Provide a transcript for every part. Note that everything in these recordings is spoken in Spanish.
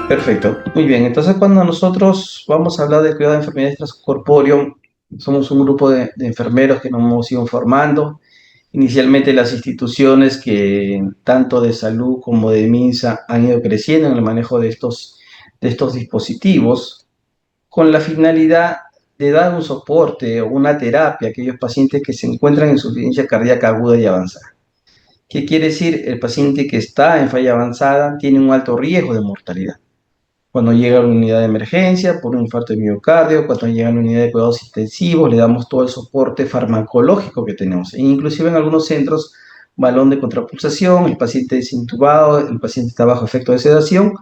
Perfecto, muy bien. Entonces, cuando nosotros vamos a hablar de cuidado de enfermedades transcorpóreo, somos un grupo de enfermeros que nos hemos ido formando. Inicialmente, las instituciones que tanto de salud como de MINSA han ido creciendo en el manejo de estos dispositivos con la finalidad de dar un soporte o una terapia a aquellos pacientes que se encuentran en insuficiencia cardíaca aguda y avanzada. ¿Qué quiere decir? El paciente que está en falla avanzada tiene un alto riesgo de mortalidad cuando llega a la unidad de emergencia por un infarto de miocardio, cuando llega a la unidad de cuidados intensivos, le damos todo el soporte farmacológico que tenemos. E inclusive en algunos centros, balón de contrapulsación, el paciente es intubado, el paciente está bajo efecto de sedación,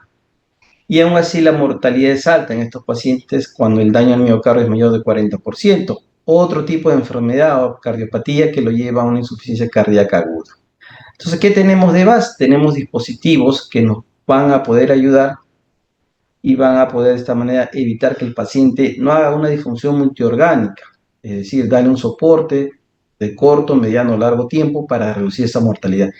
y aún así la mortalidad es alta en estos pacientes cuando el daño al miocardio es mayor del 40%. Otro tipo de enfermedad o cardiopatía que lo lleva a una insuficiencia cardíaca aguda. Entonces, ¿qué tenemos de más? Tenemos dispositivos que nos van a poder ayudar y van a poder de esta manera evitar que el paciente no haga una disfunción multiorgánica, es decir, darle un soporte de corto, mediano o largo tiempo para reducir esa mortalidad.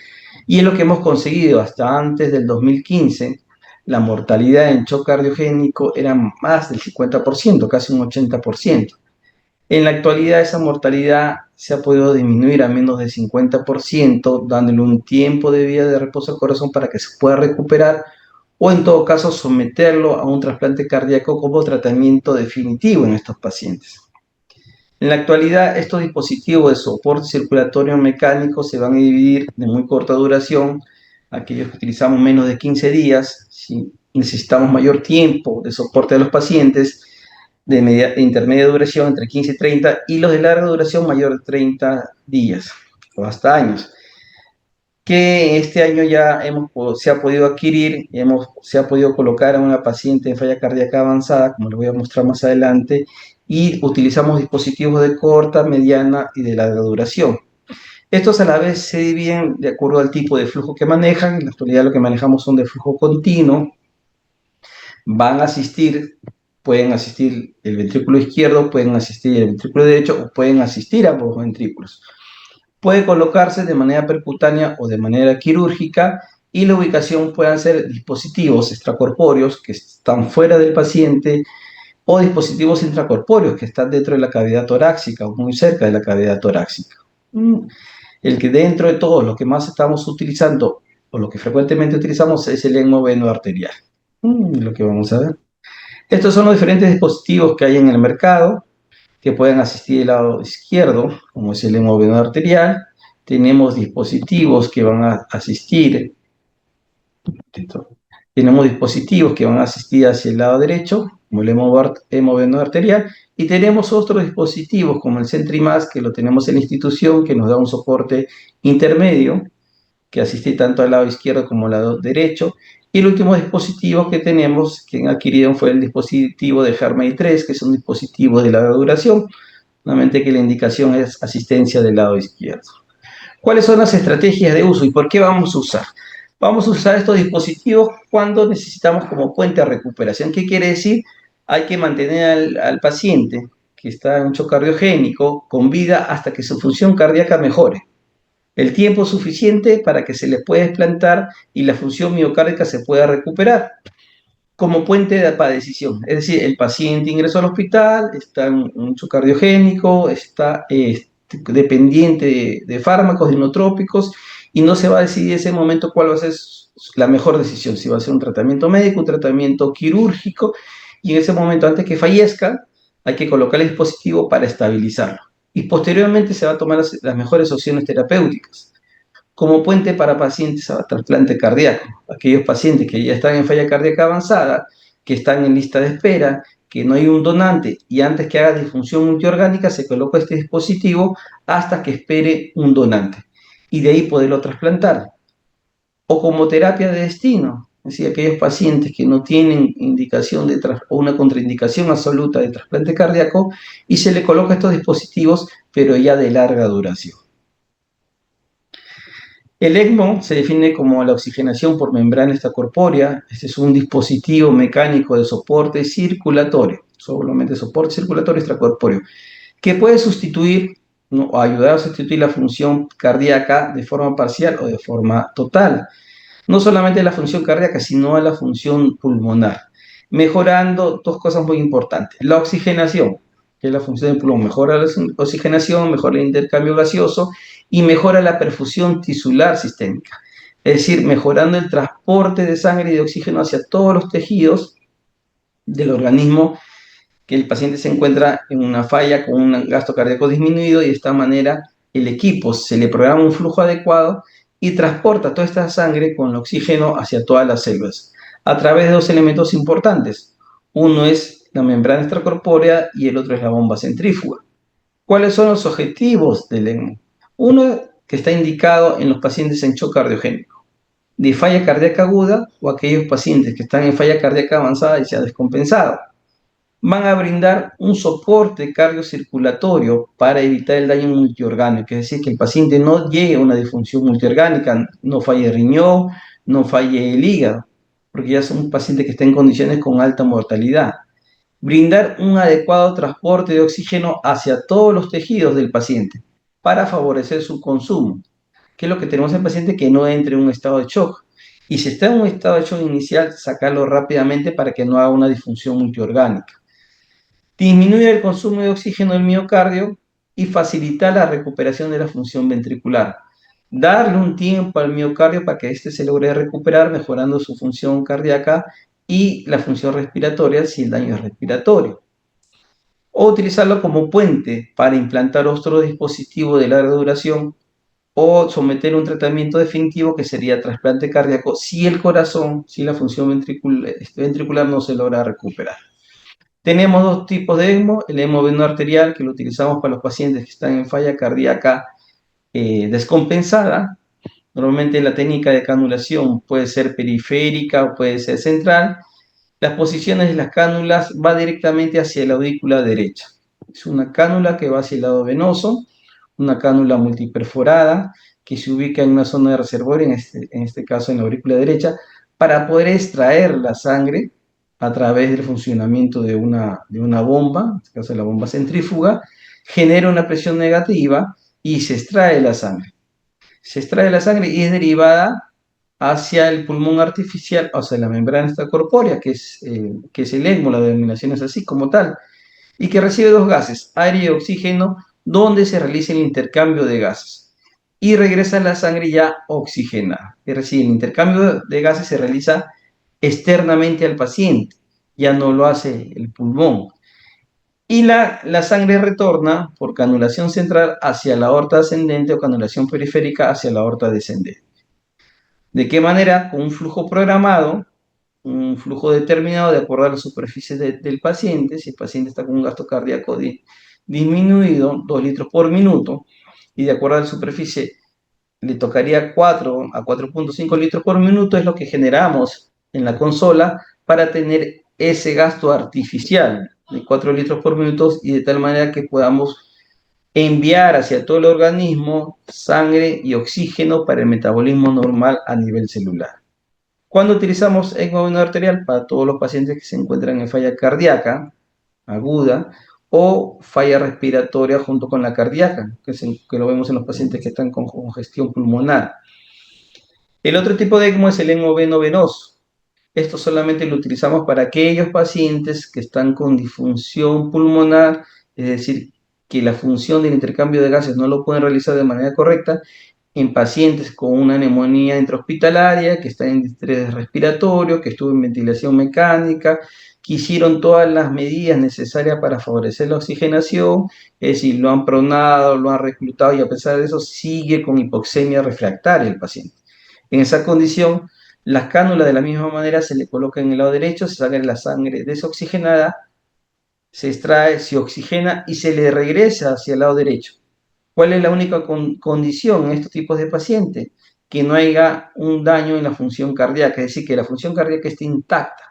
Y es lo que hemos conseguido hasta antes del 2015. La mortalidad en shock cardiogénico era más del 50%, casi un 80%. En la actualidad esa mortalidad se ha podido disminuir a menos del 50%, dándole un tiempo de vida de reposo al corazón para que se pueda recuperar o en todo caso someterlo a un trasplante cardíaco como tratamiento definitivo en estos pacientes. En la actualidad, estos dispositivos de soporte circulatorio mecánico se van a dividir de muy corta duración, aquellos que utilizamos menos de 15 días, si necesitamos mayor tiempo de soporte a los pacientes, de intermedia duración entre 15 y 30, y los de larga duración mayor de 30 días o hasta años que este año ya se ha podido adquirir, se ha podido colocar a una paciente en falla cardíaca avanzada, como les voy a mostrar más adelante, y utilizamos dispositivos de corta, mediana y de larga duración. Estos a la vez se dividen de acuerdo al tipo de flujo que manejan. En la actualidad lo que manejamos son de flujo continuo. Van a asistir, pueden asistir el ventrículo izquierdo, pueden asistir el ventrículo derecho o pueden asistir ambos ventrículos. Puede colocarse de manera percutánea o de manera quirúrgica y la ubicación pueden ser dispositivos extracorpóreos que están fuera del paciente o dispositivos intracorpóreos que están dentro de la cavidad torácica o muy cerca de la cavidad torácica. El que dentro de todos lo que más estamos utilizando o lo que frecuentemente utilizamos es el hemoveno arterial. Lo que vamos a ver. Estos son los diferentes dispositivos que hay en el mercado que pueden asistir del lado izquierdo, como es el hemóveno arterial. Tenemos dispositivos que van a asistir, tenemos dispositivos que van a asistir hacia el lado derecho, como el hemóveno arterial, y tenemos otros dispositivos como el Centrimas, que lo tenemos en la institución, que nos da un soporte intermedio, que asiste tanto al lado izquierdo como al lado derecho. Y el último dispositivo que tenemos, que han adquirido, fue el dispositivo de Harmony 3, que es un dispositivo de larga duración, solamente que la indicación es asistencia del lado izquierdo. ¿Cuáles son las estrategias de uso y por qué vamos a usar? Vamos a usar estos dispositivos cuando necesitamos como puente de recuperación. ¿Qué quiere decir? Hay que mantener al paciente que está en un shock cardiogénico con vida hasta que su función cardíaca mejore. El tiempo suficiente para que se le pueda explantar y la función miocárdica se pueda recuperar como puente para decisión. Es decir, el paciente ingresó al hospital, está en un shock cardiogénico, está dependiente de fármacos, de inotrópicos, y no se va a decidir en ese momento cuál va a ser la mejor decisión, si va a ser un tratamiento médico, un tratamiento quirúrgico, y en ese momento, antes que fallezca, hay que colocar el dispositivo para estabilizarlo. Y posteriormente se va a tomar las mejores opciones terapéuticas como puente para pacientes a trasplante cardíaco. Aquellos pacientes que ya están en falla cardíaca avanzada, que están en lista de espera, que no hay un donante y antes que haga disfunción multiorgánica se coloca este dispositivo hasta que espere un donante y de ahí poderlo trasplantar. O como terapia de destino, es decir, aquellos pacientes que no tienen indicación o una contraindicación absoluta de trasplante cardíaco y se le coloca estos dispositivos pero ya de larga duración. El ECMO se define como la oxigenación por membrana extracorpórea. Este es un dispositivo mecánico de soporte circulatorio, solamente soporte circulatorio extracorpóreo, que puede sustituir, ¿no?, o ayudar a sustituir la función cardíaca de forma parcial o de forma total. no solamente a la función cardíaca, sino a la función pulmonar, mejorando dos cosas muy importantes. La oxigenación, que es la función del pulmón, mejora la oxigenación, mejora el intercambio gaseoso y mejora la perfusión tisular sistémica. Es decir, mejorando el transporte de sangre y de oxígeno hacia todos los tejidos del organismo, que el paciente se encuentra en una falla con un gasto cardíaco disminuido, y de esta manera el equipo se le programa un flujo adecuado y transporta toda esta sangre con el oxígeno hacia todas las células a través de dos elementos importantes. Uno es la membrana extracorpórea y el otro es la bomba centrífuga. ¿Cuáles son los objetivos del ECMO? Uno, que está indicado en los pacientes en shock cardiogénico, de falla cardíaca aguda o aquellos pacientes que están en falla cardíaca avanzada y se ha descompensado. Van a brindar un soporte cardiocirculatorio para evitar el daño multiorgánico, es decir, que el paciente no llegue a una disfunción multiorgánica, no falle el riñón, no falle el hígado, porque ya es un paciente que está en condiciones con alta mortalidad. Brindar un adecuado transporte de oxígeno hacia todos los tejidos del paciente para favorecer su consumo, que es lo que tenemos en el paciente, que no entre en un estado de shock. Y si está en un estado de shock inicial, sacarlo rápidamente para que no haga una disfunción multiorgánica. Disminuye el consumo de oxígeno del miocardio y facilita la recuperación de la función ventricular. Darle un tiempo al miocardio para que éste se logre recuperar, mejorando su función cardíaca y la función respiratoria si el daño es respiratorio. O utilizarlo como puente para implantar otro dispositivo de larga duración, o someter un tratamiento definitivo que sería trasplante cardíaco si el corazón, si la función ventricular no se logra recuperar. Tenemos dos tipos de ECMO: el ECMO veno arterial, que lo utilizamos para los pacientes que están en falla cardíaca descompensada. Normalmente la técnica de canulación puede ser periférica o puede ser central. Las posiciones de las cánulas va directamente hacia la aurícula derecha. Es una cánula que va hacia el lado venoso, una cánula multiperforada que se ubica en una zona de reservorio, en este caso en la aurícula derecha, para poder extraer la sangre a través del funcionamiento de una bomba, en este caso la bomba centrífuga, genera una presión negativa y se extrae la sangre. Se extrae la sangre y es derivada hacia el pulmón artificial, o sea, la membrana extracorpórea, que es el ECMO, la denominación es así como tal, y que recibe dos gases, aire y oxígeno, donde se realiza el intercambio de gases. Y regresa la sangre ya oxigenada. Es decir, el intercambio de gases se realiza externamente al paciente, ya no lo hace el pulmón. Y la sangre retorna por canulación central hacia la aorta ascendente o canulación periférica hacia la aorta descendente. ¿De qué manera? Con un flujo programado, un flujo determinado de acuerdo a la superficie del paciente. Si el paciente está con un gasto cardíaco disminuido, 2 litros por minuto, y de acuerdo a la superficie le tocaría 4 a 4.5 litros por minuto, es lo que generamos en la consola para tener ese gasto artificial de 4 litros por minuto, y de tal manera que podamos enviar hacia todo el organismo sangre y oxígeno para el metabolismo normal a nivel celular. Cuando utilizamos ECMO veno arterial para todos los pacientes que se encuentran en falla cardíaca aguda o falla respiratoria junto con la cardíaca, que lo vemos en los pacientes que están con congestión pulmonar. El otro tipo de ECMO es el ECMO veno venoso. Esto solamente lo utilizamos para aquellos pacientes que están con disfunción pulmonar, es decir, que la función del intercambio de gases no lo pueden realizar de manera correcta, en pacientes con una neumonía intrahospitalaria, que está en distrés respiratorio, que estuvo en ventilación mecánica, que hicieron todas las medidas necesarias para favorecer la oxigenación, es decir, lo han pronado, lo han reclutado, y a pesar de eso sigue con hipoxemia refractaria el paciente. En esa condición, las cánulas de la misma manera se le colocan en el lado derecho, se saca la sangre desoxigenada, se extrae, se oxigena y se le regresa hacia el lado derecho. ¿Cuál es la única condición en estos tipos de pacientes? Que no haya un daño en la función cardíaca, es decir, que la función cardíaca esté intacta,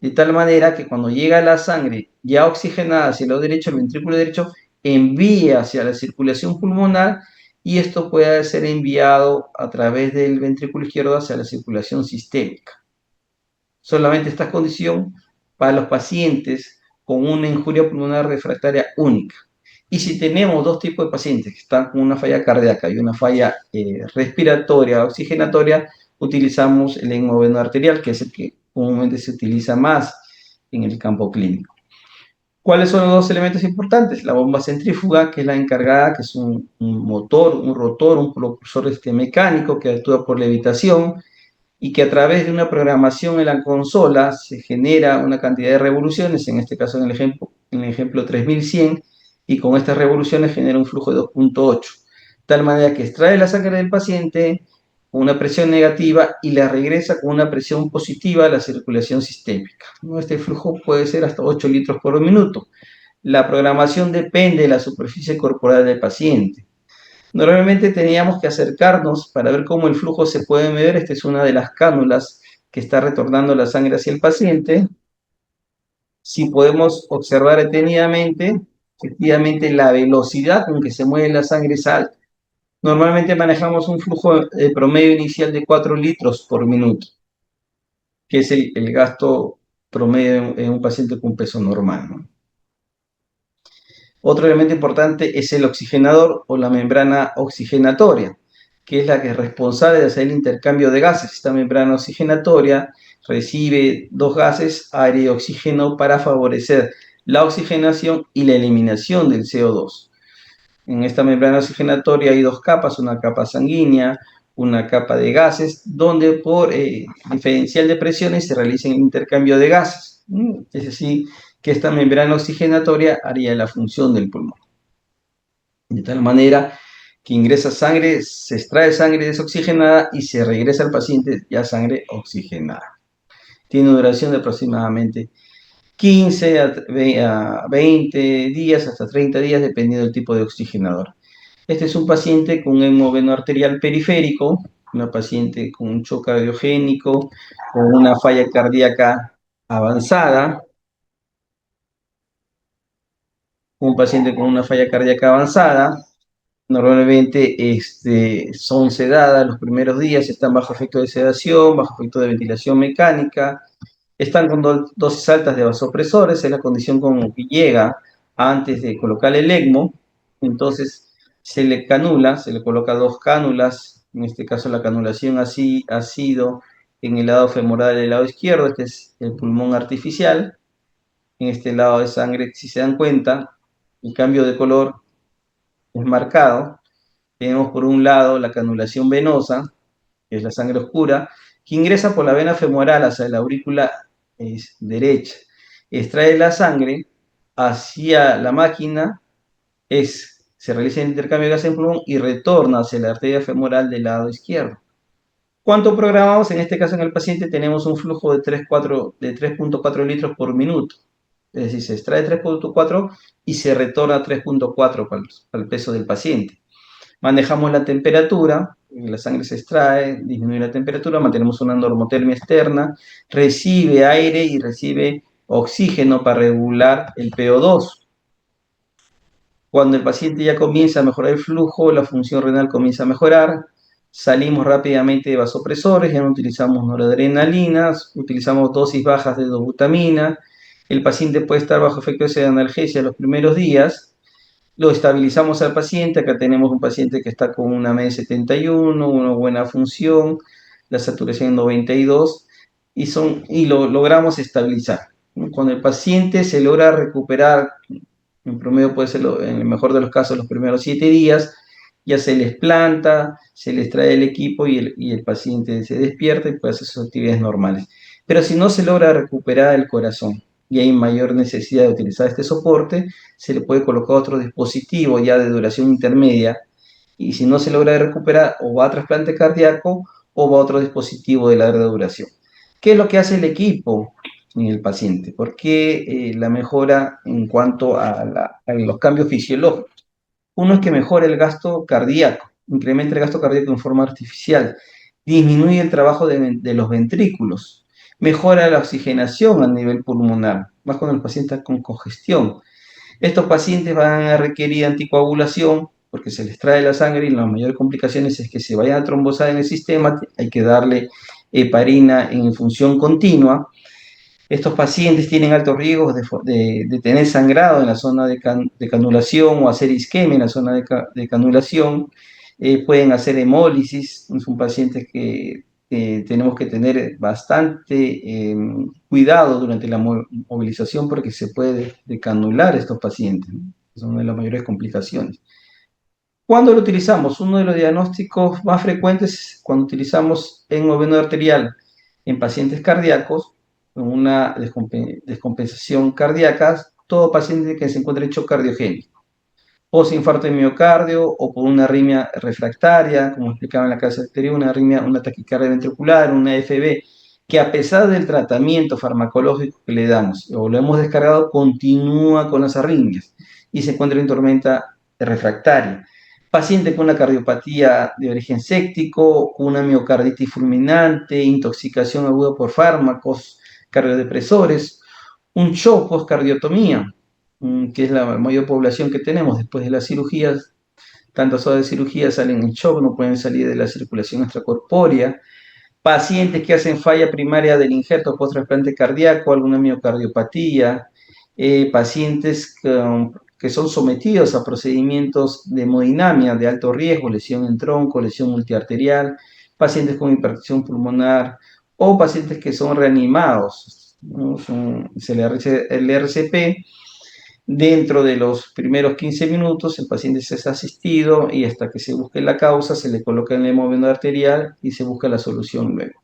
de tal manera que cuando llega la sangre ya oxigenada hacia el lado derecho, el ventrículo derecho envía hacia la circulación pulmonar, y esto puede ser enviado a través del ventrículo izquierdo hacia la circulación sistémica. Solamente esta condición para los pacientes con una injuria pulmonar refractaria única. Y si tenemos dos tipos de pacientes que están con una falla cardíaca y una falla respiratoria, oxigenatoria, utilizamos el hemodinamo arterial, que es el que comúnmente se utiliza más en el campo clínico. ¿Cuáles son los dos elementos importantes? La bomba centrífuga, que es la encargada, que es un motor, un rotor, un propulsor mecánico que actúa por levitación y que a través de una programación en la consola se genera una cantidad de revoluciones, en este caso en el ejemplo 3100, y con estas revoluciones genera un flujo de 2.8, tal manera que extrae la sangre del paciente con una presión negativa y la regresa con una presión positiva a la circulación sistémica. Este flujo puede ser hasta 8 litros por minuto. La programación depende de la superficie corporal del paciente. Normalmente teníamos que acercarnos para ver cómo el flujo se puede medir. Esta es una de las cánulas que está retornando la sangre hacia el paciente. Si podemos observar detenidamente, efectivamente la velocidad con que se mueve la sangre es alta. Normalmente manejamos un flujo promedio inicial de 4 litros por minuto, que es el gasto promedio en un paciente con peso normal, ¿no? Otro elemento importante es el oxigenador o la membrana oxigenatoria, que es la que es responsable de hacer el intercambio de gases. Esta membrana oxigenatoria recibe dos gases, aire y oxígeno, para favorecer la oxigenación y la eliminación del CO2. En esta membrana oxigenatoria hay dos capas, una capa sanguínea, una capa de gases, donde por diferencial de presiones se realiza el intercambio de gases. Es decir, que esta membrana oxigenatoria haría la función del pulmón. De tal manera que ingresa sangre, se extrae sangre desoxigenada y se regresa al paciente ya sangre oxigenada. Tiene una duración de aproximadamente 15 a 20 días, hasta 30 días, dependiendo del tipo de oxigenador. Este es un paciente con un hemogeno arterial periférico, una paciente con un shock cardiogénico, con una falla cardíaca avanzada, un paciente con una falla cardíaca avanzada. Normalmente son sedadas los primeros días, están bajo efecto de sedación, bajo efecto de ventilación mecánica, están con dosis altas de vasopresores, es la condición con que llega antes de colocarle el ECMO. Entonces se le canula, se le coloca dos cánulas, en este caso la canulación así ha sido en el lado femoral del lado izquierdo. Este es el pulmón artificial. En este lado de sangre, si se dan cuenta, el cambio de color es marcado. Tenemos por un lado la canulación venosa, que es la sangre oscura, que ingresa por la vena femoral hacia la aurícula derecha. Extrae la sangre hacia la máquina, se realiza el intercambio de gas en pulmón y retorna hacia la arteria femoral del lado izquierdo. ¿Cuánto programamos? En este caso, en el paciente tenemos un flujo de 3.4 litros por minuto. Es decir, se extrae 3.4 y se retorna a 3.4 para el peso del paciente. Manejamos la temperatura, la sangre se extrae, disminuye la temperatura, mantenemos una normotermia externa, recibe aire y recibe oxígeno para regular el PO2. Cuando el paciente ya comienza a mejorar el flujo, la función renal comienza a mejorar, salimos rápidamente de vasopresores, ya no utilizamos noradrenalinas, utilizamos dosis bajas de dobutamina. El paciente puede estar bajo efecto de analgesia los primeros días. Lo estabilizamos al paciente. Acá tenemos un paciente que está con una M de 71, una buena función, la saturación en 92, y lo logramos estabilizar. Cuando el paciente se logra recuperar, en promedio puede ser, en el mejor de los casos, los primeros 7 días, ya se les planta, se les trae el equipo y el paciente se despierta y puede hacer sus actividades normales. Pero si no se logra recuperar el corazón y hay mayor necesidad de utilizar este soporte, se le puede colocar otro dispositivo ya de duración intermedia, y si no se logra recuperar, o va a trasplante cardíaco o va a otro dispositivo de larga duración. ¿Qué es lo que hace el equipo en el paciente? ¿Por qué la mejora en cuanto a los cambios fisiológicos? Uno es que mejora el gasto cardíaco, incrementa el gasto cardíaco en forma artificial, disminuye el trabajo de los ventrículos, mejora la oxigenación a nivel pulmonar, más cuando el paciente está con congestión. Estos pacientes van a requerir anticoagulación porque se les trae la sangre y las mayores complicaciones es que se vayan a trombosar en el sistema. Hay que darle heparina en función continua. Estos pacientes tienen altos riesgos de tener sangrado en la zona de canulación o hacer isquemia en la zona de canulación. Pueden hacer hemólisis. Son pacientes que tenemos que tener bastante cuidado durante la movilización porque se puede decanular estos pacientes, ¿no? Es una de las mayores complicaciones. ¿Cuándo lo utilizamos? Uno de los diagnósticos más frecuentes es cuando utilizamos hemoglobinuria arterial en pacientes cardíacos con una descompensación cardíaca, todo paciente que se encuentre en shock cardiogénico, post-infarto de miocardio o por una arritmia refractaria, como explicaba en la clase anterior, una arritmia, una taquicardia ventricular, una AFB, que a pesar del tratamiento farmacológico que le damos o lo hemos descargado, continúa con las arritmias y se encuentra en tormenta refractaria. Paciente con una cardiopatía de origen séptico, con una miocarditis fulminante, intoxicación aguda por fármacos, cardiodepresores, un shock postcardiotomía, que es la mayor población que tenemos después de las cirugías. Tantas horas de cirugía salen en shock, no pueden salir de la circulación extracorpórea. Pacientes que hacen falla primaria del injerto post-trasplante cardíaco, alguna miocardiopatía, pacientes que son sometidos a procedimientos de hemodinamia de alto riesgo, lesión en tronco, lesión multiarterial, pacientes con hipertensión pulmonar o pacientes que son reanimados, ¿no? El RCP. Dentro de los primeros 15 minutos, el paciente es asistido y hasta que se busque la causa, se le coloca en el hemoveno arterial y se busca la solución luego.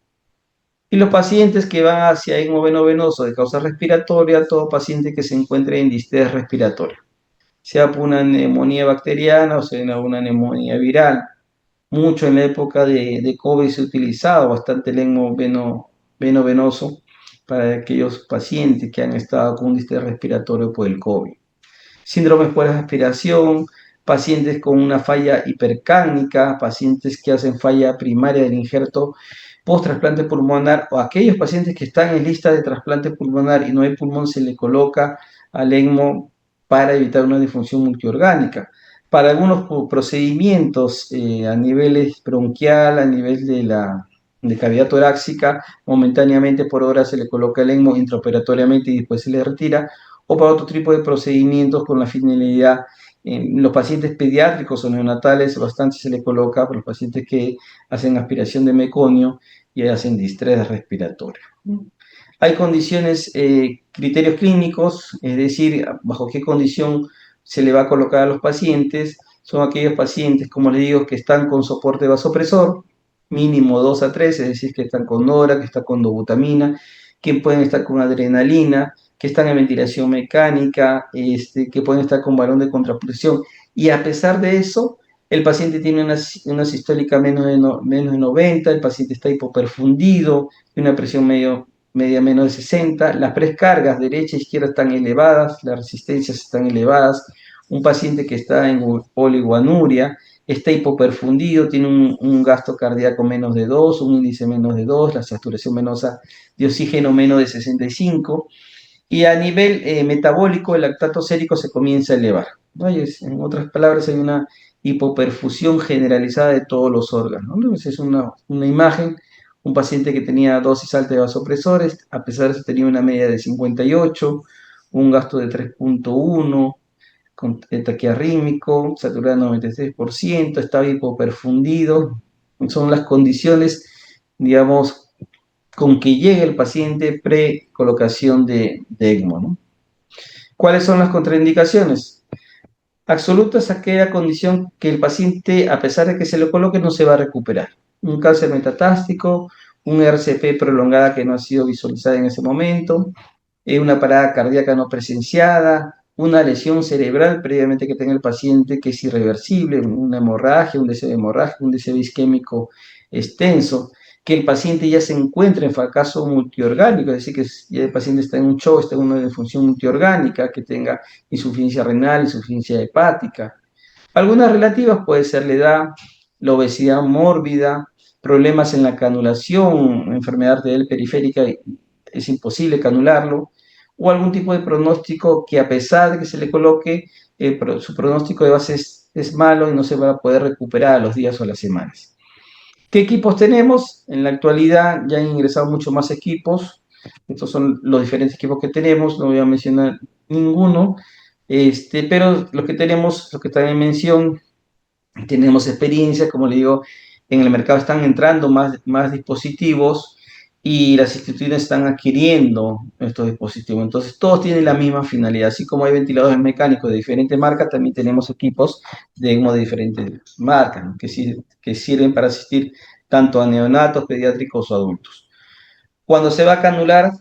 Y los pacientes que van hacia hemoveno venoso de causa respiratoria, todo paciente que se encuentre en distrés respiratoria, sea por una neumonía bacteriana o sea una neumonía viral. Mucho en la época de COVID se ha utilizado bastante el hemoveno venoso para aquellos pacientes que han estado con un distrés respiratorio por el COVID. Síndromes por aspiración, pacientes con una falla hipercánica, pacientes que hacen falla primaria del injerto post-trasplante pulmonar o aquellos pacientes que están en lista de trasplante pulmonar y no hay pulmón, se le coloca al ECMO para evitar una disfunción multiorgánica. Para algunos procedimientos a nivel bronquial, a nivel de cavidad torácica, momentáneamente por hora se le coloca el ECMO intraoperatoriamente y después se le retira, o para otro tipo de procedimientos con la finalidad. En los pacientes pediátricos o neonatales bastante se le coloca para los pacientes que hacen aspiración de meconio y hacen distrés respiratorio. Hay condiciones, criterios clínicos, es decir, bajo qué condición se le va a colocar a los pacientes. Son aquellos pacientes, como les digo, que están con soporte vasopresor, mínimo 2 a 3, es decir, que están con DORA, que están con dobutamina, que pueden estar con adrenalina, que están en ventilación mecánica, que pueden estar con balón de contrapresión. Y a pesar de eso, el paciente tiene una sistólica menos de 90, el paciente está hipoperfundido, una presión media menos de 60, las prescargas derecha e izquierda están elevadas, las resistencias están elevadas, un paciente que está en oliguanuria, está hipoperfundido, tiene un gasto cardíaco menos de 2, un índice menos de 2, la saturación venosa de oxígeno menos de 65, y a nivel metabólico el lactato sérico se comienza a elevar, ¿no? En otras palabras, hay una hipoperfusión generalizada de todos los órganos, ¿no? Entonces es una imagen, un paciente que tenía dosis alta de vasopresores, a pesar de eso tenía una media de 58, un gasto de 3.1, con taquiarrítmico, saturado 96%, estaba hipoperfundido. Son las condiciones, digamos, con que llegue el paciente pre-colocación de ECMO, ¿no? ¿Cuáles son las contraindicaciones? Absoluta es aquella condición que el paciente, a pesar de que se lo coloque, no se va a recuperar. Un cáncer metatástico, un RCP prolongada que no ha sido visualizada en ese momento, una parada cardíaca no presenciada, una lesión cerebral previamente que tenga el paciente que es irreversible, una hemorragia, un deseo hemorrágico, un deseo isquémico extenso, que el paciente ya se encuentra en fracaso multiorgánico, es decir, que ya el paciente está en un shock, está en una disfunción multiorgánica, que tenga insuficiencia renal, insuficiencia hepática. Algunas relativas puede ser la edad, la obesidad mórbida, problemas en la canulación, enfermedad arterial periférica, es imposible canularlo, o algún tipo de pronóstico que a pesar de que se le coloque, su pronóstico de base es malo y no se va a poder recuperar a los días o a las semanas. ¿Qué equipos tenemos? En la actualidad ya han ingresado muchos más equipos. Estos son los diferentes equipos que tenemos, no voy a mencionar ninguno, pero lo que tenemos, lo que está en mención, tenemos experiencia, como le digo, En el mercado están entrando más dispositivos y las instituciones están adquiriendo estos dispositivos. Entonces, todos tienen la misma finalidad. Así como hay ventiladores mecánicos de diferentes marcas, también tenemos equipos de diferentes marcas, ¿no? que sirven para asistir tanto a neonatos, pediátricos o adultos. Cuando se va a canular,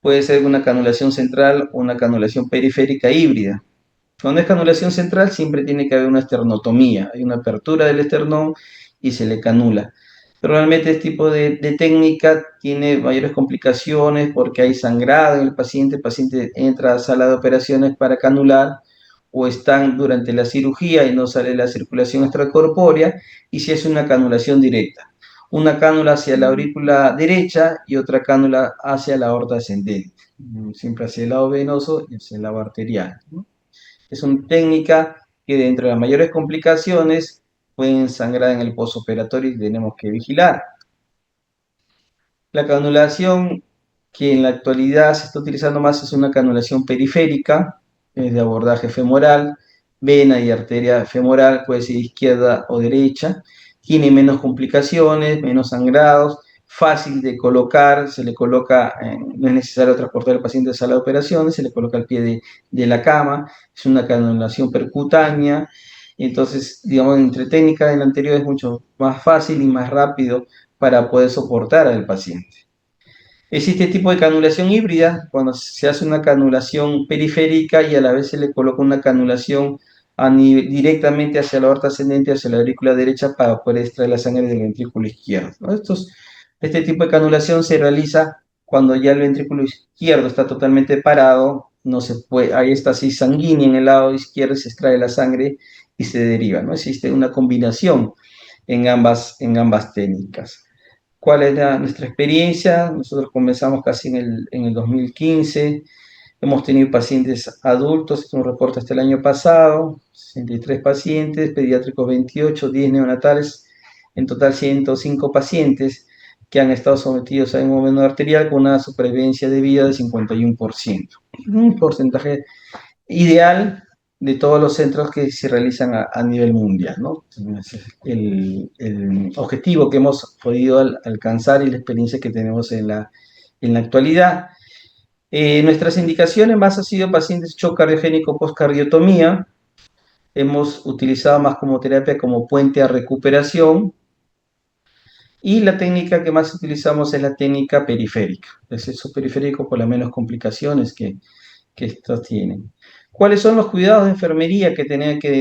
puede ser una canulación central o una canulación periférica híbrida. Cuando es canulación central, siempre tiene que haber una esternotomía. Hay una apertura del esternón y se le canula. Pero realmente este tipo de técnica tiene mayores complicaciones porque hay sangrado en el paciente entra a sala de operaciones para canular o están durante la cirugía y no sale la circulación extracorpórea y si es una canulación directa. Una cánula hacia la aurícula derecha y otra cánula hacia la aorta ascendente, siempre hacia el lado venoso y hacia el lado arterial, ¿no? Es una técnica que dentro de las mayores complicaciones pueden sangrar en el postoperatorio y tenemos que vigilar. La canulación que en la actualidad se está utilizando más es una canulación periférica, es de abordaje femoral, vena y arteria femoral, puede ser izquierda o derecha, tiene menos complicaciones, menos sangrados, fácil de colocar, se le coloca, no es necesario transportar al paciente a sala de operaciones, se le coloca al pie de la cama, es una canulación percutánea, entonces, digamos, entre técnica en la anterior es mucho más fácil y más rápido para poder soportar al paciente. Existe tipo de canulación híbrida, cuando se hace una canulación periférica y a la vez se le coloca una canulación directamente hacia la aorta ascendente, hacia la aurícula derecha para poder extraer la sangre del ventrículo izquierdo, ¿no? Este tipo de canulación se realiza cuando ya el ventrículo izquierdo está totalmente parado, no se puede, hay estasis sanguínea en el lado izquierdo, se extrae la sangre y se deriva, ¿no? Existe una combinación en ambas técnicas. ¿Cuál es nuestra experiencia? Nosotros comenzamos casi en el 2015. Hemos tenido pacientes adultos, es un reporte hasta el año pasado, 63 pacientes, pediátricos 28, 10 neonatales, en total 105 pacientes que han estado sometidos a hemoglobinas arterial con una supervivencia de vida de 51%. Un porcentaje ideal de todos los centros que se realizan a nivel mundial, ¿no? El objetivo que hemos podido alcanzar y la experiencia que tenemos en la actualidad. Nuestras indicaciones más han sido pacientes shock cardiogénico postcardiotomía. Hemos utilizado más como terapia como puente a recuperación. Y la técnica que más utilizamos es la técnica periférica. El sexo periférico por las menos complicaciones que estos tienen. ¿Cuáles son los cuidados de enfermería que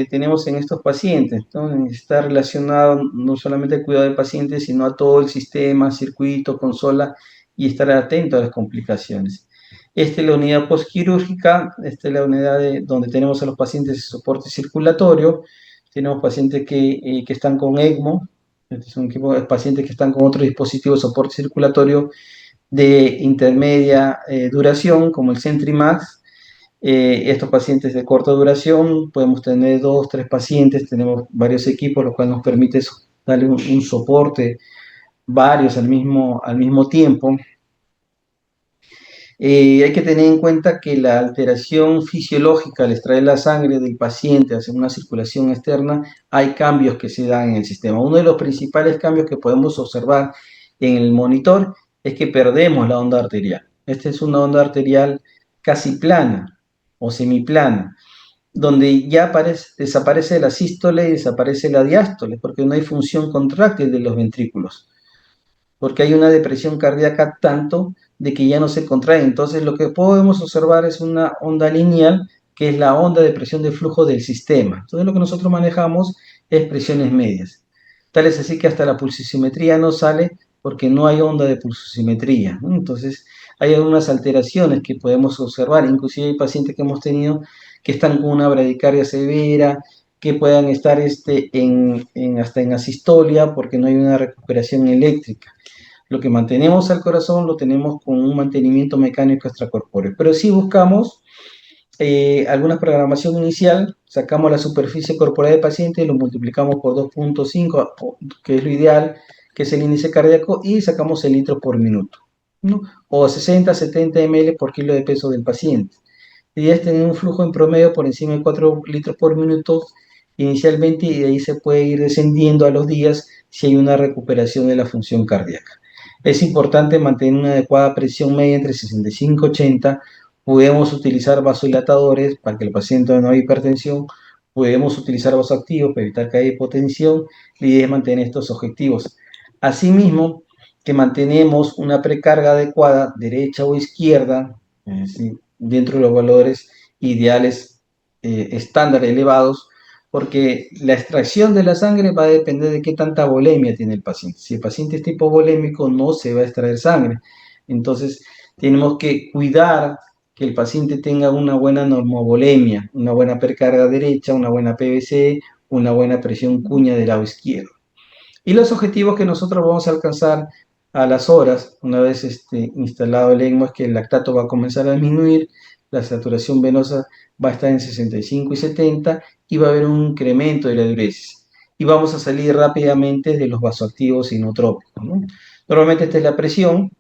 tenemos en estos pacientes? ¿No? Está relacionado no solamente al cuidado del paciente, sino a todo el sistema, circuito, consola y estar atento a las complicaciones. Esta es la unidad postquirúrgica, esta es la unidad donde tenemos a los pacientes de soporte circulatorio, tenemos pacientes que están con ECMO, este es un equipo de pacientes que están con otro dispositivo de soporte circulatorio de intermedia duración, como el Centrimax. Estos pacientes de corta duración, podemos tener 2, 3 pacientes, tenemos varios equipos, lo cual nos permite darle un soporte varios al mismo tiempo. Hay que tener en cuenta que la alteración fisiológica al extraer la sangre del paciente hacia una circulación externa, hay cambios que se dan en el sistema. Uno de los principales cambios que podemos observar en el monitor es que perdemos la onda arterial. Esta es una onda arterial casi plana o semiplana, donde ya desaparece la sístole y desaparece la diástole, porque no hay función contráctil de los ventrículos, porque hay una depresión cardíaca tanto de que ya no se contrae. Entonces lo que podemos observar es una onda lineal, que es la onda de presión de flujo del sistema. Entonces lo que nosotros manejamos es presiones medias. Tal es así que hasta la pulsimetría no sale porque no hay onda de pulsimetría, ¿no? Entonces hay algunas alteraciones que podemos observar. Inclusive hay pacientes que hemos tenido que están con una bradicardia severa, que puedan estar hasta en asistolia porque no hay una recuperación eléctrica. Lo que mantenemos al corazón lo tenemos con un mantenimiento mecánico extracorpóreo. Pero si buscamos alguna programación inicial, sacamos la superficie corporal del paciente, lo multiplicamos por 2.5, que es lo ideal, que es el índice cardíaco, y sacamos el litro por minuto, ¿no? O 60, 70 ml por kilo de peso del paciente. Y es tener un flujo en promedio por encima de 4 litros por minuto inicialmente, y de ahí se puede ir descendiendo a los días si hay una recuperación de la función cardíaca. Es importante mantener una adecuada presión media entre 65 y 80. Podemos utilizar vasodilatadores para que el paciente no haya hipertensión. Podemos utilizar vasoactivos para evitar que haya hipotensión. La idea es mantener estos objetivos. Asimismo, que mantenemos una precarga adecuada, derecha o izquierda, dentro de los valores ideales estándar elevados, porque la extracción de la sangre va a depender de qué tanta volemia tiene el paciente. Si el paciente es tipo volémico, no se va a extraer sangre. Entonces, tenemos que cuidar que el paciente tenga una buena normovolemia, una buena precarga derecha, una buena PVC, una buena presión cuña del lado izquierdo. Y los objetivos que nosotros vamos a alcanzar a las horas, una vez instalado el ECMO, es que el lactato va a comenzar a disminuir, la saturación venosa va a estar en 65 y 70 y va a haber un incremento de la diuresis. Y vamos a salir rápidamente de los vasoactivos inotrópicos, ¿no? Normalmente esta es la presión,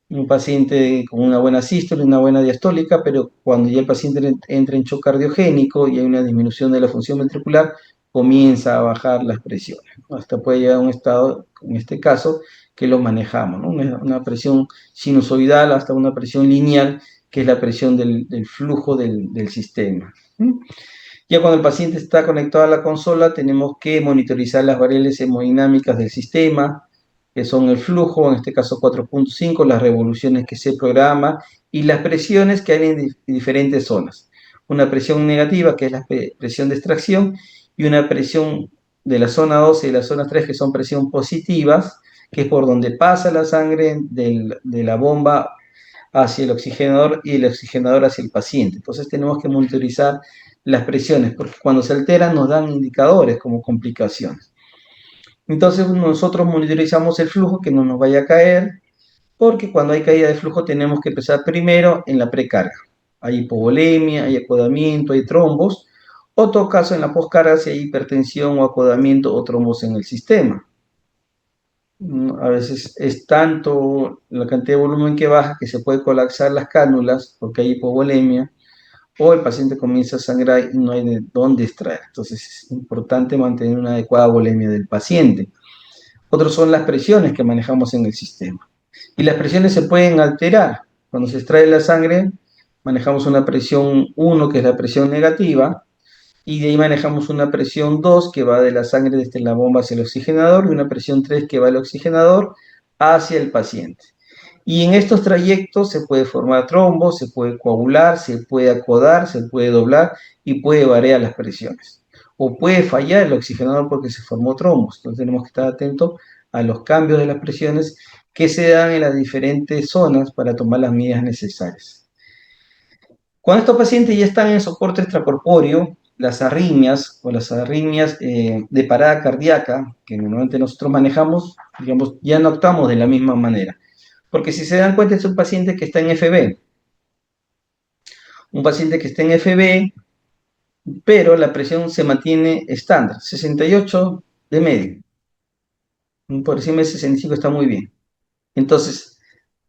un paciente con una buena sístole, una buena diastólica, pero cuando ya el paciente entra en shock cardiogénico y hay una disminución de la función ventricular, comienza a bajar las presiones, ¿no? Hasta puede llegar a un estado, en este caso, que lo manejamos, ¿no? Una presión sinusoidal hasta una presión lineal, que es la presión del flujo del sistema. Ya cuando el paciente está conectado a la consola, tenemos que monitorizar las variables hemodinámicas del sistema, que son el flujo, en este caso 4.5, las revoluciones que se programa y las presiones que hay en diferentes zonas. Una presión negativa, que es la presión de extracción, y una presión de la zona 12 y la zona 3, que son presión positivas, que es por donde pasa la sangre de la bomba hacia el oxigenador y el oxigenador hacia el paciente. Entonces tenemos que monitorizar las presiones, porque cuando se alteran nos dan indicadores como complicaciones. Entonces nosotros monitorizamos el flujo, que no nos vaya a caer, porque cuando hay caída de flujo tenemos que empezar primero en la precarga. Hay hipovolemia, hay acodamiento, hay trombos, o todo caso en la poscarga si hay hipertensión o acodamiento o trombos en el sistema. A veces es tanto la cantidad de volumen que baja que se puede colapsar las cánulas porque hay hipovolemia, o el paciente comienza a sangrar y no hay de dónde extraer. Entonces es importante mantener una adecuada volemia del paciente. Otros son las presiones que manejamos en el sistema. Y las presiones se pueden alterar. Cuando se extrae la sangre, manejamos una presión 1, que es la presión negativa, y de ahí manejamos una presión 2, que va de la sangre desde la bomba hacia el oxigenador, y una presión 3, que va del oxigenador hacia el paciente. Y en estos trayectos se puede formar trombos, se puede coagular, se puede acodar, se puede doblar y puede variar las presiones. O puede fallar el oxigenador porque se formó trombos. Entonces tenemos que estar atentos a los cambios de las presiones que se dan en las diferentes zonas para tomar las medidas necesarias. Cuando estos pacientes ya están en soporte extracorpóreo, las arritmias o las arritmias de parada cardíaca, que normalmente nosotros manejamos, digamos, ya no actuamos de la misma manera. Porque si se dan cuenta, es un paciente que está en FB. Un paciente que está en FB, pero la presión se mantiene estándar, 68 de medio. Por encima de 65 está muy bien. Entonces,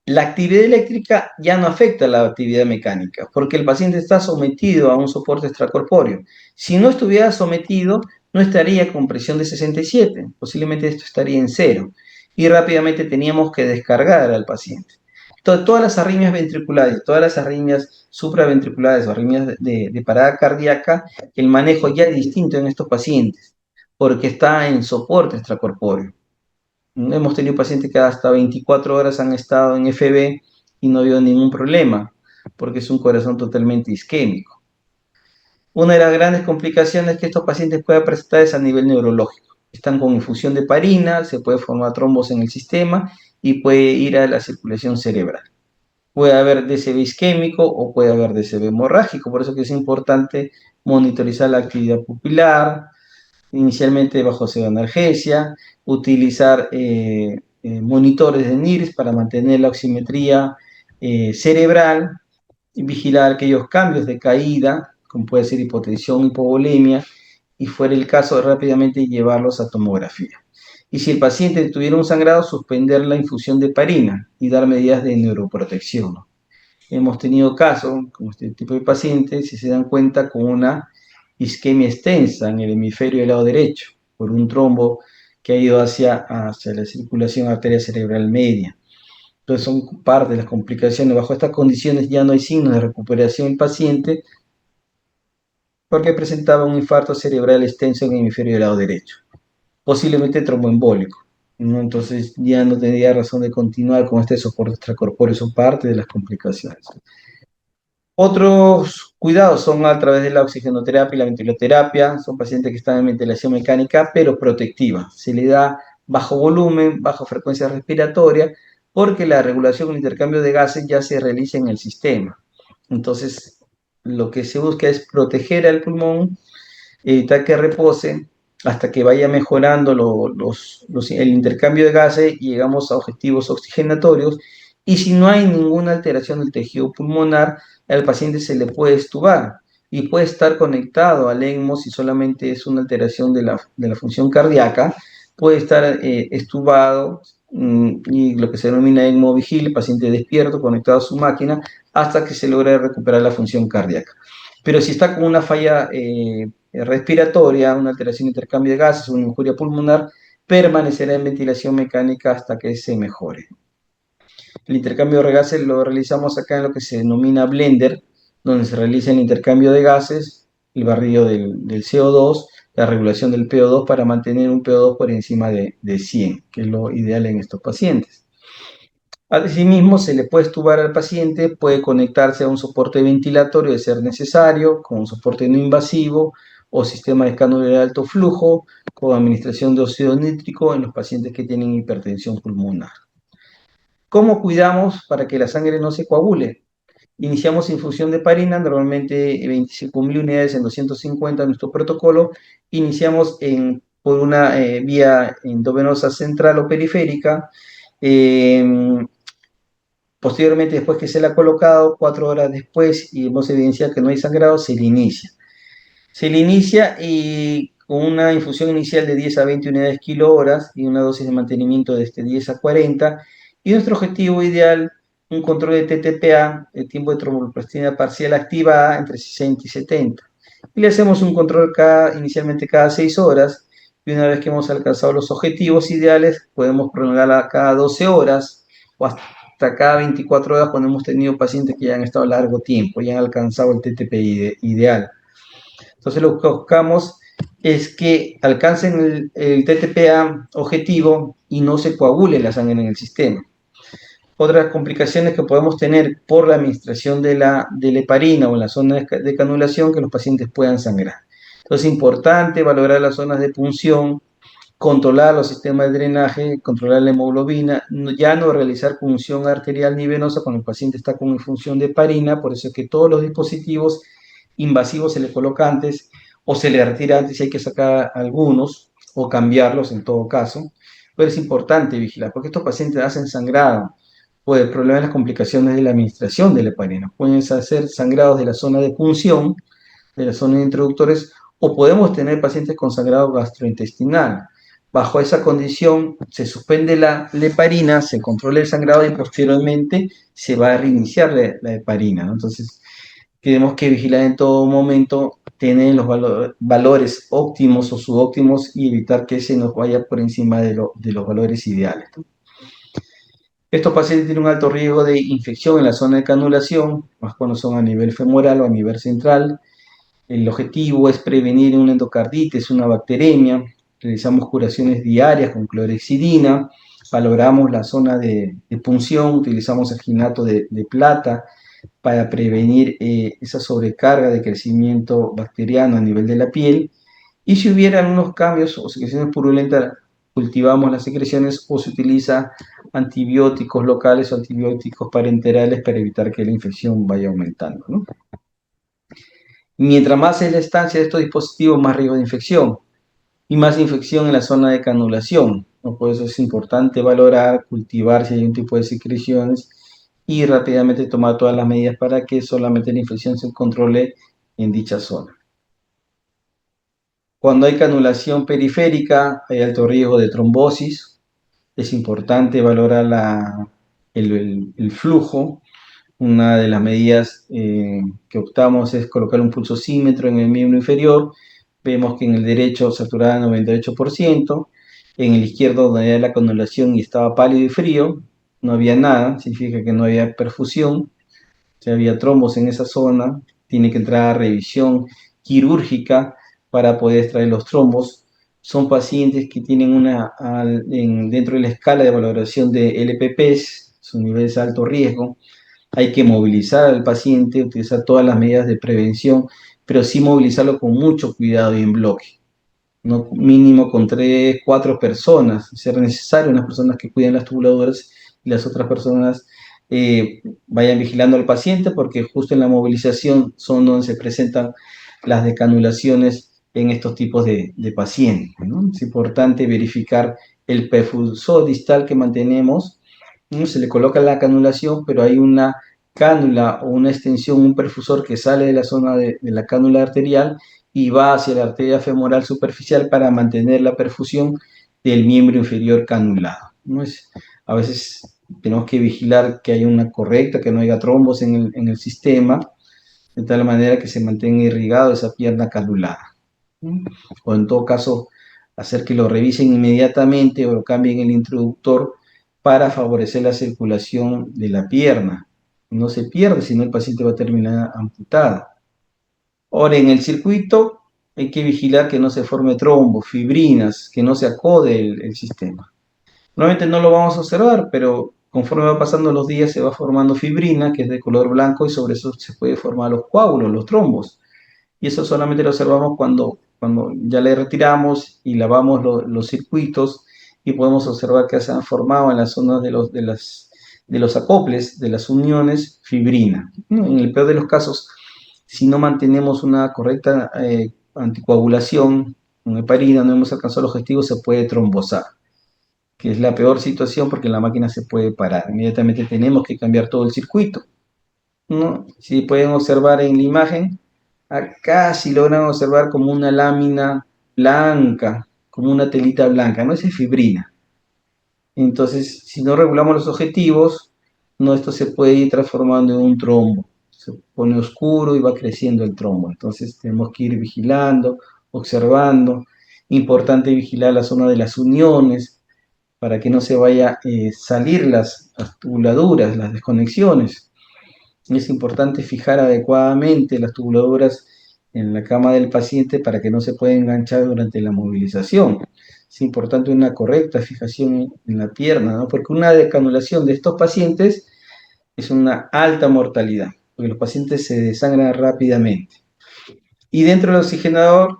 la actividad eléctrica ya no afecta a la actividad mecánica, porque el paciente está sometido a un soporte extracorpóreo. Si no estuviera sometido, no estaría con presión de 67, posiblemente esto estaría en cero, y rápidamente teníamos que descargar al paciente. Entonces, todas las arritmias ventriculares, todas las arritmias supraventriculares o arritmias de parada cardíaca, el manejo ya es distinto en estos pacientes, porque está en soporte extracorpóreo. Hemos tenido pacientes que hasta 24 horas han estado en FB y no ha habido ningún problema, porque es un corazón totalmente isquémico. Una de las grandes complicaciones que estos pacientes pueden presentar es a nivel neurológico. Están con infusión de heparina, se puede formar trombos en el sistema y puede ir a la circulación cerebral. Puede haber DCB isquémico o puede haber DCB hemorrágico, por eso que es importante monitorizar la actividad pupilar, inicialmente bajo pseudoanalgesia, utilizar monitores de NIRS para mantener la oximetría cerebral, y vigilar aquellos cambios de caída, como puede ser hipotensión, hipovolemia, y fuera el caso, rápidamente llevarlos a tomografía. Y si el paciente tuviera un sangrado, suspender la infusión de heparina y dar medidas de neuroprotección. Hemos tenido casos, con este tipo de pacientes, si se dan cuenta, con una isquemia extensa en el hemisferio del lado derecho, por un trombo que ha ido hacia la circulación arteria cerebral media. Entonces son parte de las complicaciones. Bajo estas condiciones ya no hay signos de recuperación del paciente porque presentaba un infarto cerebral extenso en el hemisferio del lado derecho, posiblemente tromboembólico, ¿no? Entonces ya no tendría razón de continuar con este soporte extracorpóreo, son parte de las complicaciones. Otros cuidados son a través de la oxigenoterapia y la ventiloterapia. Son pacientes que están en ventilación mecánica, pero protectiva. Se le da bajo volumen, bajo frecuencia respiratoria, porque la regulación del intercambio de gases ya se realiza en el sistema. Entonces, lo que se busca es proteger al pulmón, evitar que repose hasta que vaya mejorando el intercambio de gases y llegamos a objetivos oxigenatorios. Y si no hay ninguna alteración del tejido pulmonar, al paciente se le puede extubar y puede estar conectado al ECMO si solamente es una alteración de la función cardíaca, puede estar extubado y lo que se denomina ECMO vigil, el paciente despierto, conectado a su máquina, hasta que se logre recuperar la función cardíaca. Pero si está con una falla respiratoria, una alteración de intercambio de gases, una injuria pulmonar, permanecerá en ventilación mecánica hasta que se mejore. El intercambio de gases lo realizamos acá en lo que se denomina blender, donde se realiza el intercambio de gases, el barrido del CO2, la regulación del PO2 para mantener un PO2 por encima de 100, que es lo ideal en estos pacientes. Asimismo, se le puede extubar al paciente, puede conectarse a un soporte ventilatorio de ser necesario, con un soporte no invasivo o sistema de escánulo de alto flujo, con administración de óxido nítrico en los pacientes que tienen hipertensión pulmonar. ¿Cómo cuidamos para que la sangre no se coagule? Iniciamos infusión de heparina, normalmente 25.000 unidades en 250 en nuestro protocolo. Iniciamos por una vía endovenosa central o periférica. Posteriormente, después que se le ha colocado, 4 horas después, y hemos evidenciado que no hay sangrado, se le inicia. Se le inicia y con una infusión inicial de 10 a 20 unidades kilohoras y una dosis de mantenimiento de 10 a 40. Y nuestro objetivo ideal, un control de TTPA, el tiempo de tromboplastina parcial activada, entre 60 y 70. Y le hacemos un control inicialmente cada 6 horas. Y una vez que hemos alcanzado los objetivos ideales, podemos prolongarla cada 12 horas o hasta cada 24 horas cuando hemos tenido pacientes que ya han estado largo tiempo y han alcanzado el TTP ideal. Entonces lo que buscamos es que alcancen el TTPA objetivo y no se coagule la sangre en el sistema. Otras complicaciones que podemos tener por la administración de la heparina o en la zona de canulación, que los pacientes puedan sangrar. Entonces es importante valorar las zonas de punción, controlar los sistemas de drenaje, controlar la hemoglobina, ya no realizar punción arterial ni venosa cuando el paciente está con infusión de heparina, por eso es que todos los dispositivos invasivos se le coloca antes o se le retira antes si hay que sacar algunos o cambiarlos en todo caso. Pero es importante vigilar porque estos pacientes hacen sangrado por el problema de las complicaciones de la administración de la heparina. Pueden hacer sangrados de la zona de punción, de la zona de introductores, o podemos tener pacientes con sangrado gastrointestinal. Bajo esa condición se suspende la heparina, se controla el sangrado y posteriormente se va a reiniciar la heparina, ¿no? Entonces, tenemos que vigilar en todo momento, tener los valores óptimos o subóptimos y evitar que se nos vaya por encima de los valores ideales, ¿no? Estos pacientes tienen un alto riesgo de infección en la zona de canulación, más cuando son a nivel femoral o a nivel central. El objetivo es prevenir una endocarditis, una bacteremia. Realizamos curaciones diarias con clorexidina, valoramos la zona de punción, utilizamos alginato de plata para prevenir esa sobrecarga de crecimiento bacteriano a nivel de la piel. Y si hubiera algunos cambios o secreciones purulentas, cultivamos las secreciones o se utiliza antibióticos locales o antibióticos parenterales para evitar que la infección vaya aumentando, ¿no? Mientras más es la estancia de estos dispositivos, más riesgo de infección y más infección en la zona de canulación, ¿no? Por eso es importante valorar, cultivar si hay un tipo de secreciones y rápidamente tomar todas las medidas para que solamente la infección se controle en dicha zona. Cuando hay canulación periférica, hay alto riesgo de trombosis. Es importante valorar el flujo. Una de las medidas que optamos es colocar un pulsosímetro en el miembro inferior. Vemos que en el derecho saturada 98%, En el izquierdo, donde era la canulación y estaba pálido y frío, no había nada, significa que no había perfusión. Si había trombos en esa zona, tiene que entrar a revisión quirúrgica para poder extraer los trombos. Son pacientes que tienen dentro de la escala de valoración de LPPs, su nivel de alto riesgo. Hay que movilizar al paciente, utilizar todas las medidas de prevención, pero sí movilizarlo con mucho cuidado y en bloque, no mínimo con 3, 4 personas, ser necesario unas personas que cuiden las tubuladoras y las otras personas vayan vigilando al paciente, porque justo en la movilización son donde se presentan las decanulaciones en estos tipos de pacientes, ¿no? Es importante verificar el perfusor distal que mantenemos, ¿no? Se le coloca la canulación, pero hay una cánula o una extensión, un perfusor que sale de la zona de la cánula arterial y va hacia la arteria femoral superficial para mantener la perfusión del miembro inferior canulado, ¿no? A veces tenemos que vigilar que haya una correcta, que no haya trombos en el sistema, de tal manera que se mantenga irrigado esa pierna canulada, ¿no? O en todo caso, hacer que lo revisen inmediatamente o cambien el introductor para favorecer la circulación de la pierna. No se pierde, si no el paciente va a terminar amputado. Ahora, en el circuito hay que vigilar que no se forme trombo, fibrinas, que no se acode el sistema. Normalmente no lo vamos a observar, pero conforme va pasando los días se va formando fibrina, que es de color blanco, y sobre eso se puede formar los coágulos, los trombos. Y eso solamente lo observamos cuando ya le retiramos y lavamos los circuitos y podemos observar que se han formado en las zonas de los acoples, de las uniones, fibrina. En el peor de los casos, si no mantenemos una correcta anticoagulación con heparina, no hemos alcanzado el objetivo, se puede trombosar, que es la peor situación porque la máquina se puede parar. Inmediatamente tenemos que cambiar todo el circuito, ¿no? Si pueden observar en la imagen, acá si logran observar como una lámina blanca, como una telita blanca, ¿no? Esa es fibrina. Entonces, si no regulamos los objetivos, no, esto se puede ir transformando en un trombo. Se pone oscuro y va creciendo el trombo. Entonces, tenemos que ir vigilando, observando. Importante vigilar la zona de las uniones para que no se vaya a salir las tubuladuras, las desconexiones. Es importante fijar adecuadamente las tubuladoras en la cama del paciente para que no se pueda enganchar durante la movilización. Es importante una correcta fijación en la pierna, ¿no? Porque una decanulación de estos pacientes es una alta mortalidad, porque los pacientes se desangran rápidamente. Y dentro del oxigenador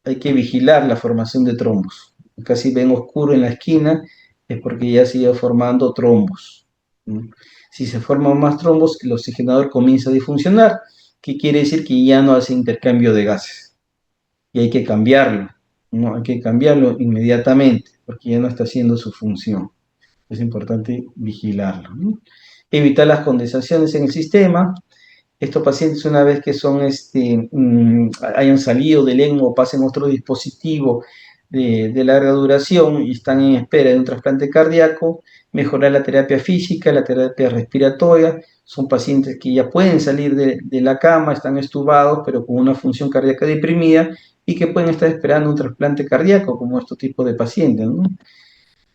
hay que vigilar la formación de trombos. Casi ven oscuro en la esquina, es porque ya se iba formando trombos, ¿no? Si se forman más trombos, el oxigenador comienza a disfuncionar, que quiere decir que ya no hace intercambio de gases. Y hay que cambiarlo, ¿no? Hay que cambiarlo inmediatamente, porque ya no está haciendo su función. Es importante vigilarlo, ¿no? Evitar las condensaciones en el sistema. Estos pacientes, una vez que hayan salido del ECMO o pasen a otro dispositivo de larga duración y están en espera de un trasplante cardíaco, mejorar la terapia física, la terapia respiratoria. Son pacientes que ya pueden salir de la cama, están estubados, pero con una función cardíaca deprimida y que pueden estar esperando un trasplante cardíaco, como estos tipos de pacientes, ¿no?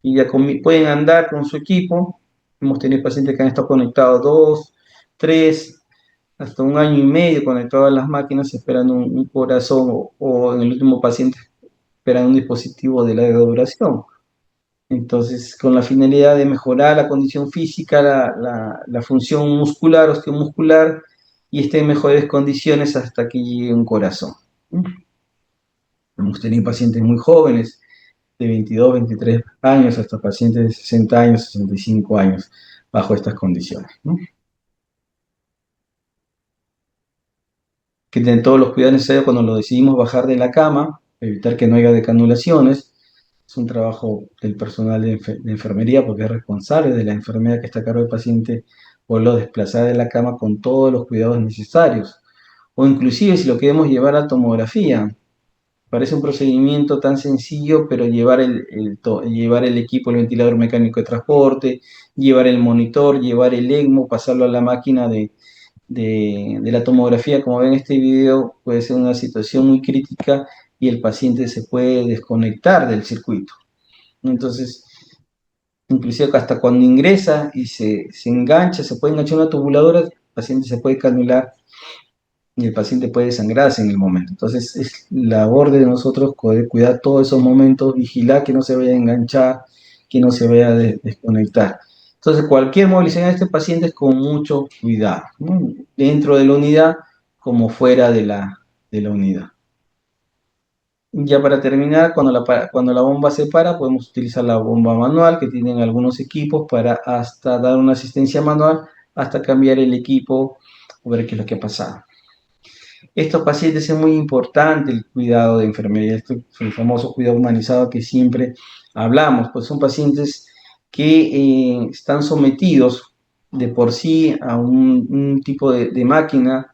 Y ya pueden andar con su equipo. Hemos tenido pacientes que han estado conectados 2, 3, hasta 1 año y medio conectado a las máquinas esperando un corazón o en el último paciente esperando un dispositivo de larga duración. Entonces, con la finalidad de mejorar la condición física, la función muscular, osteomuscular, y esté en mejores condiciones hasta que llegue un corazón. Hemos tenido pacientes muy jóvenes, de 22, 23 años, hasta pacientes de 60 años, 65 años, bajo estas condiciones, ¿no? Que tener todos los cuidados necesarios cuando lo decidimos bajar de la cama, evitar que no haya decanulaciones. Es un trabajo del personal de enfermería, porque es responsable de la enfermera que está a cargo del paciente poderlo desplazar de la cama con todos los cuidados necesarios. O inclusive si lo queremos llevar a tomografía. Parece un procedimiento tan sencillo, pero llevar el equipo, el ventilador mecánico de transporte, llevar el monitor, llevar el ECMO, pasarlo a la máquina de la tomografía, como ven en este video, puede ser una situación muy crítica y el paciente se puede desconectar del circuito. Entonces, inclusive hasta cuando ingresa y se engancha, se puede enganchar una tubuladora, el paciente se puede canular y el paciente puede desangrarse en el momento. Entonces, es labor de nosotros poder cuidar todos esos momentos, vigilar que no se vaya a enganchar, que no se vaya a desconectar. Entonces, cualquier movilización de este paciente es con mucho cuidado, ¿no? Dentro de la unidad como fuera de la unidad. Ya para terminar, cuando la bomba se para, podemos utilizar la bomba manual, que tienen algunos equipos para hasta dar una asistencia manual, hasta cambiar el equipo o ver qué es lo que ha pasado. Estos pacientes es muy importante el cuidado de enfermería, este es el famoso cuidado humanizado que siempre hablamos, pues son pacientes que están sometidos de por sí a un tipo de máquina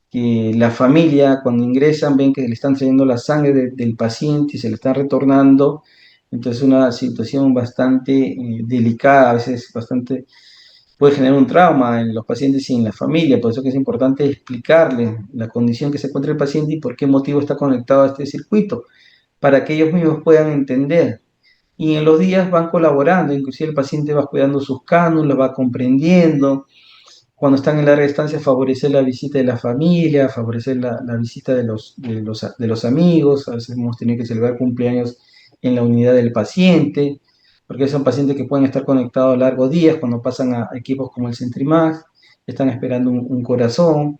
que la familia cuando ingresan ven que le están trayendo la sangre del paciente y se le están retornando, entonces una situación bastante delicada, a veces bastante puede generar un trauma en los pacientes y en la familia, por eso que es importante explicarle la condición que se encuentra el paciente y por qué motivo está conectado a este circuito, para que ellos mismos puedan entender. Y en los días van colaborando, inclusive el paciente va cuidando sus cánulas, va comprendiendo. Cuando están en larga estancia, favorecer la visita de la familia, favorecer la visita de los amigos. A veces hemos tenido que celebrar cumpleaños en la unidad del paciente, porque son pacientes que pueden estar conectados a largos días cuando pasan a equipos como el Centrimax, están esperando un corazón.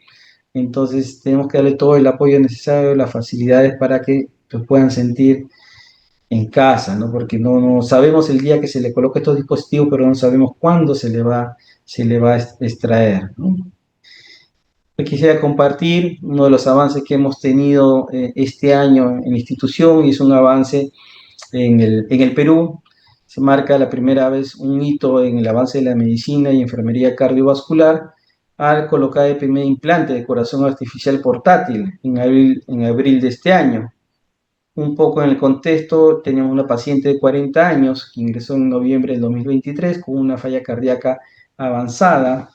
Entonces, tenemos que darle todo el apoyo necesario, las facilidades para que los puedan sentir en casa, ¿no? Porque no sabemos el día que se le coloca estos dispositivos, pero no sabemos cuándo se le va a extraer, ¿no? Yo quisiera compartir uno de los avances que hemos tenido este año en la institución y es un avance en el Perú. Se marca la primera vez un hito en el avance de la medicina y enfermería cardiovascular al colocar el primer implante de corazón artificial portátil en abril de este año. Un poco en el contexto, teníamos una paciente de 40 años que ingresó en noviembre del 2023 con una falla cardíaca avanzada,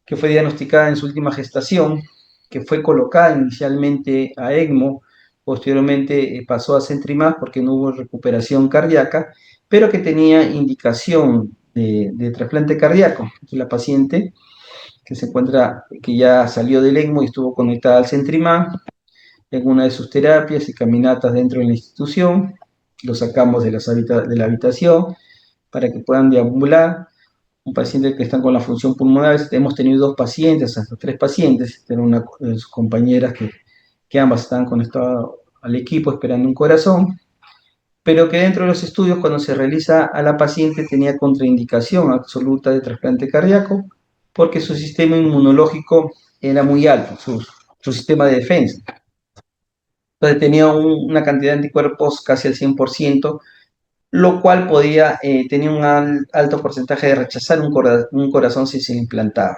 que fue diagnosticada en su última gestación, que fue colocada inicialmente a ECMO, posteriormente pasó a Centrimás porque no hubo recuperación cardíaca, pero que tenía indicación de trasplante cardíaco. Entonces, la paciente que se encuentra, que ya salió del ECMO y estuvo conectada al Centrimás, en una de sus terapias y caminatas dentro de la institución, lo sacamos de la habitación para que puedan deambular. Un paciente que está con la función pulmonar, hemos tenido dos pacientes, hasta tres pacientes, tengo una de sus compañeras que ambas están conectadas al equipo esperando un corazón, pero que dentro de los estudios cuando se realiza a la paciente tenía contraindicación absoluta de trasplante cardíaco porque su sistema inmunológico era muy alto, su sistema de defensa. Entonces tenía una cantidad de anticuerpos casi al 100%, lo cual tenía un alto porcentaje de rechazar un corazón si se le implantaba.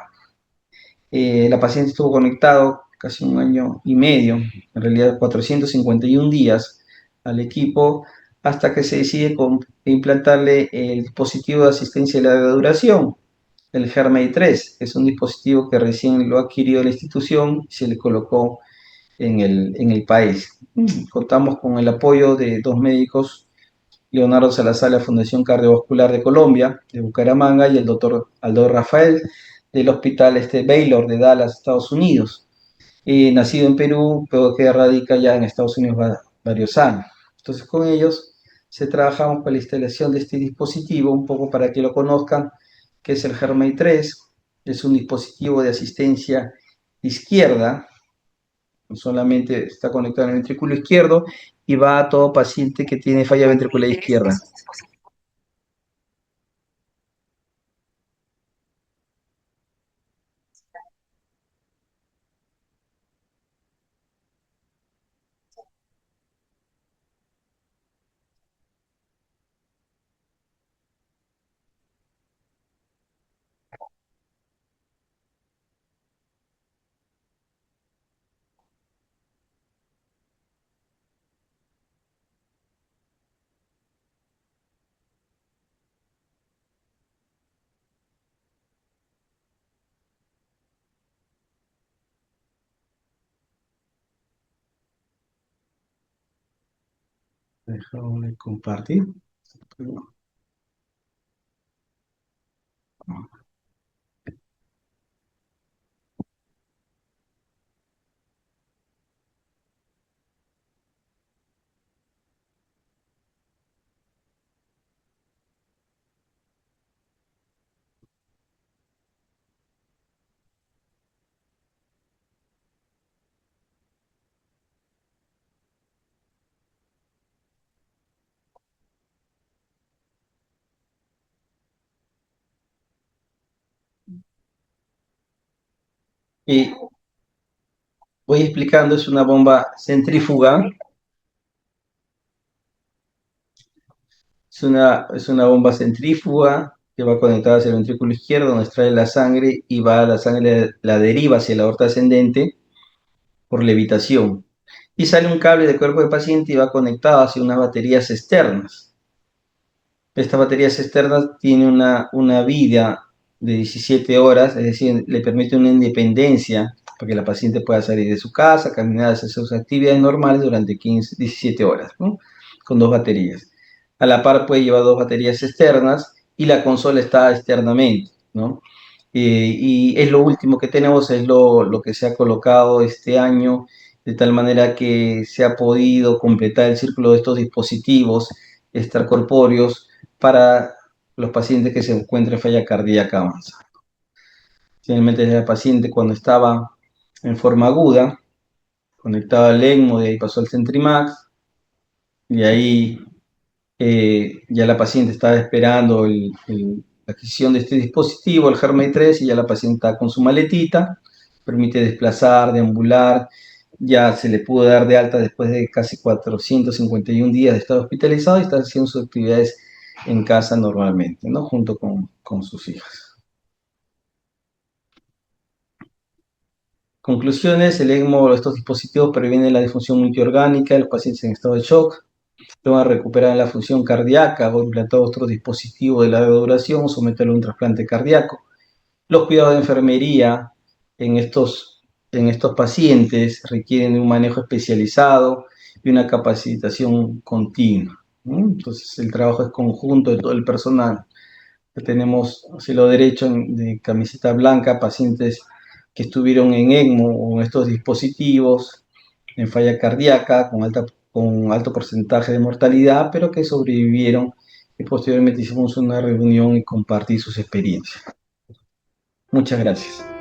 La paciente estuvo conectado casi un año y medio, en realidad 451 días al equipo, hasta que se decide implantarle el dispositivo de asistencia de larga duración, el HERMEI 3, que es un dispositivo que recién lo ha adquirido la institución y se le colocó en el país. Contamos con el apoyo de dos médicos, Leonardo Salazar de la Fundación Cardiovascular de Colombia, de Bucaramanga, y el doctor Aldo Rafael del Hospital Baylor de Dallas, Estados Unidos. Nacido en Perú, pero que radica ya en Estados Unidos varios años. Entonces, con ellos se trabajamos para la instalación de este dispositivo, un poco para que lo conozcan, que es el HERMEI 3. Es un dispositivo de asistencia izquierda, solamente está conectado al ventrículo izquierdo y va a todo paciente que tiene falla ventricular izquierda. Déjame compartir. Y voy explicando, es una bomba centrífuga, es una bomba centrífuga que va conectada hacia el ventrículo izquierdo, donde extrae la sangre y va la sangre, la deriva hacia la aorta ascendente por levitación. Y sale un cable del cuerpo del paciente y va conectado hacia unas baterías externas. Estas baterías externas tienen una vida de 17 horas, es decir, le permite una independencia para que la paciente pueda salir de su casa, caminar, hacer sus actividades normales durante 15, 17 horas, ¿no? Con dos baterías. A la par puede llevar dos baterías externas y la consola está externamente, ¿no? Y es lo último que tenemos, es lo que se ha colocado este año, de tal manera que se ha podido completar el círculo de estos dispositivos extracorpóreos para los pacientes que se encuentran en falla cardíaca avanzada. Finalmente, el paciente cuando estaba en forma aguda, conectado al ECMO, de ahí pasó al Centrimax, y ahí ya la paciente estaba esperando la adquisición de este dispositivo, el HERMES 3, y ya la paciente está con su maletita, permite desplazar, deambular, ya se le pudo dar de alta después de casi 451 días de estar hospitalizado y está haciendo sus actividades en casa normalmente, ¿no? Junto con sus hijas. Conclusiones, el ECMO o estos dispositivos previenen la disfunción multiorgánica, los pacientes en estado de shock, van a recuperar la función cardíaca o implantar otro dispositivo de larga duración o someterlo a un trasplante cardíaco. Los cuidados de enfermería en estos pacientes requieren de un manejo especializado y una capacitación continua, ¿no? Entonces, el trabajo es conjunto de todo el personal. Tenemos cielo derecho de camiseta blanca, pacientes que estuvieron en ECMO o en estos dispositivos, en falla cardíaca, con alto porcentaje de mortalidad, pero que sobrevivieron y posteriormente hicimos una reunión y compartí sus experiencias. Muchas gracias.